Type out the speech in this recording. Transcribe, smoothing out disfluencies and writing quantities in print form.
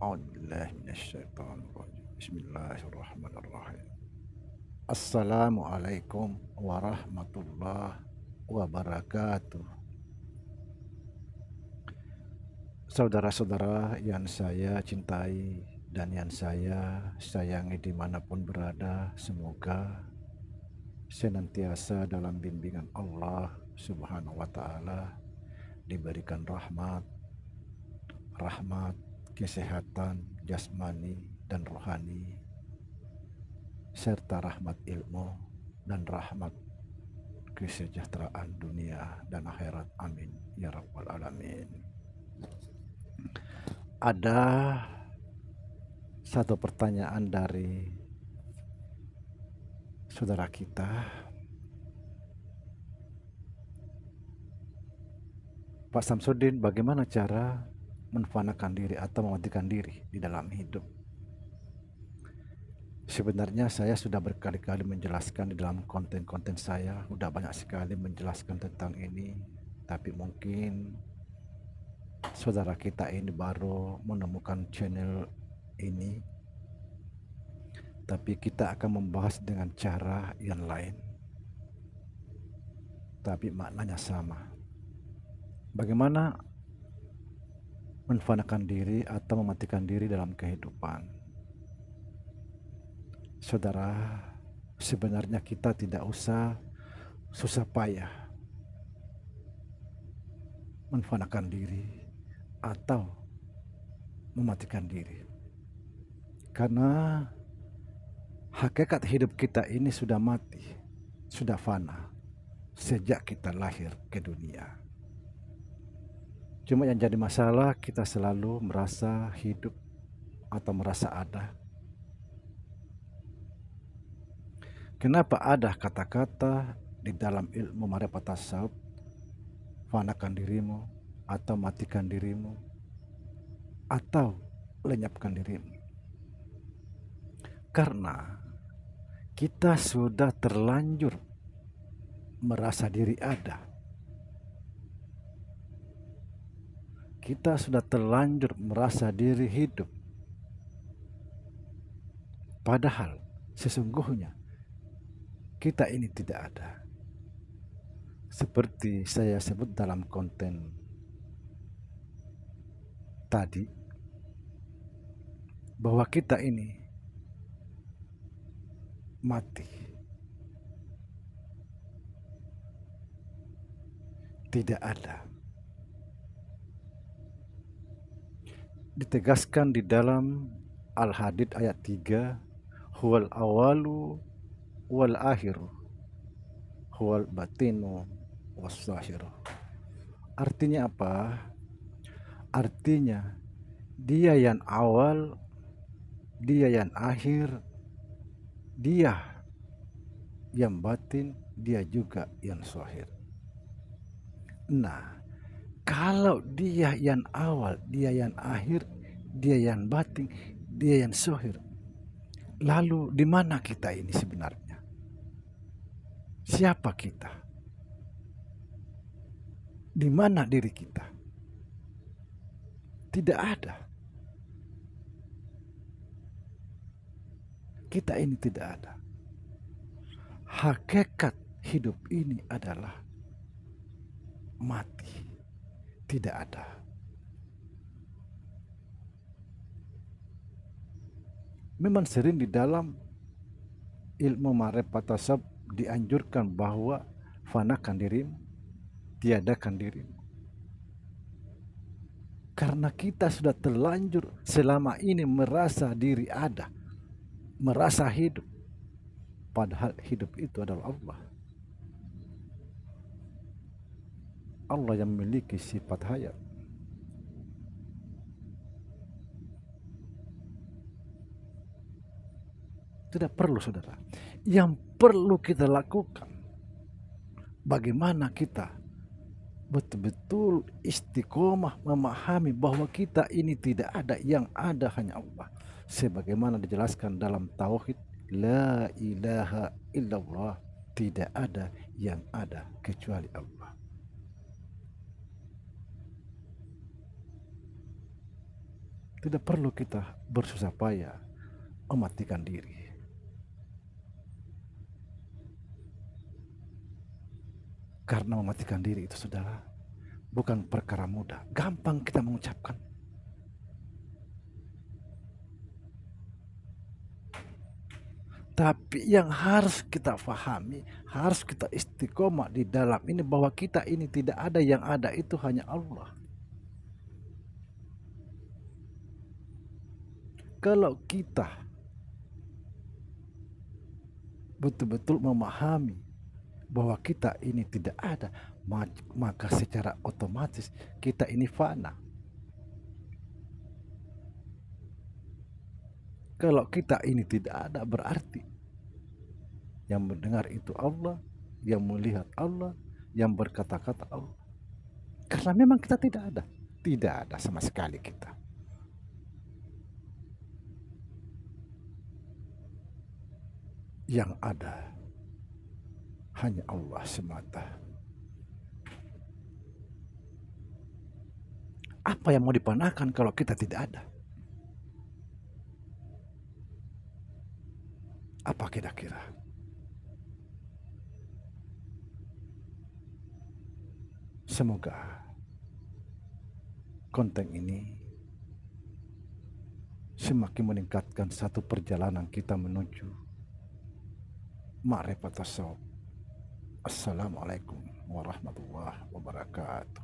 A'udzubillahi minasyaitonirrajim. Bismillahirrahmanirrahim. Assalamualaikum warahmatullahi wabarakatuh. Saudara-saudara yang saya cintai dan yang saya sayangi dimanapun berada, semoga senantiasa dalam bimbingan Allah Subhanahu wa Ta'ala, diberikan rahmat, kesehatan jasmani dan rohani, serta rahmat ilmu dan rahmat kesejahteraan dunia dan akhirat. Amin ya rabbal alamin. Ada satu pertanyaan dari saudara kita, Pak Samsudin, bagaimana cara menfanakan diri atau mematikan diri di dalam hidup? Sebenarnya saya sudah berkali-kali menjelaskan di dalam konten-konten saya, sudah banyak sekali menjelaskan tentang ini, tapi mungkin saudara kita ini baru menemukan channel ini, tapi kita akan membahas dengan cara yang lain, tapi maknanya sama. Bagaimana menfanakan diri atau mematikan diri dalam kehidupan? Saudara, sebenarnya kita tidak usah susah payah menfanakan diri atau mematikan diri, karena hakikat hidup kita ini sudah mati, sudah fana sejak kita lahir ke dunia. Cuma yang jadi masalah, kita selalu merasa hidup atau merasa ada. Kenapa ada kata-kata di dalam ilmu ma'rifat tasawuf, fanakan dirimu atau matikan dirimu atau lenyapkan dirimu? Karena kita sudah terlanjur merasa diri ada. Kita sudah terlanjur merasa diri hidup. Padahal sesungguhnya kita ini tidak ada. Seperti saya sebut dalam konten tadi, bahwa kita ini mati, tidak ada. Ditegaskan di dalam Al-Hadid ayat 3, huwal awalu wal akhiru huwal batinu waszahiru. Artinya apa? Artinya dia yang awal, dia yang akhir, dia yang batin, dia juga yang zahir. Nah, kalau dia yang awal, dia yang akhir, dia yang batin, dia yang zahir, lalu di mana kita ini sebenarnya? Siapa kita? Di mana diri kita? Tidak ada. Kita ini tidak ada. Hakikat hidup ini adalah mati, tidak ada. Memang sering di dalam ilmu ma'rifat tasawuf dianjurkan bahwa fanakan dirimu, tiadakan dirimu. Karena kita sudah terlanjur selama ini merasa diri ada, merasa hidup, padahal hidup itu adalah Allah. Allah yang memiliki sifat hayat. Tidak perlu, saudara. Yang perlu kita lakukan, bagaimana kita betul-betul istiqomah memahami bahwa kita ini tidak ada, yang ada hanya Allah. Sebagaimana dijelaskan dalam tauhid, la ilaha illallah, tidak ada yang ada kecuali Allah. Tidak perlu kita bersusah payah mematikan diri. Karena mematikan diri itu, saudara, bukan perkara mudah. Gampang kita mengucapkan. Tapi yang harus kita pahami, harus kita istiqomah di dalam ini, bahwa kita ini tidak ada, yang ada itu hanya Allah. Kalau kita betul-betul memahami bahwa kita ini tidak ada, maka secara otomatis kita ini fana. Kalau kita ini tidak ada, berarti yang mendengar itu Allah, yang melihat Allah, yang berkata-kata Allah. Karena memang kita tidak ada sama sekali kita. Yang ada hanya Allah semata. Apa yang mau dipanahkan kalau kita tidak ada? Apa kira-kira? Semoga konten ini semakin meningkatkan satu perjalanan kita menuju ma'rifatus shawab. Assalamualaikum warahmatullahi wabarakatuh.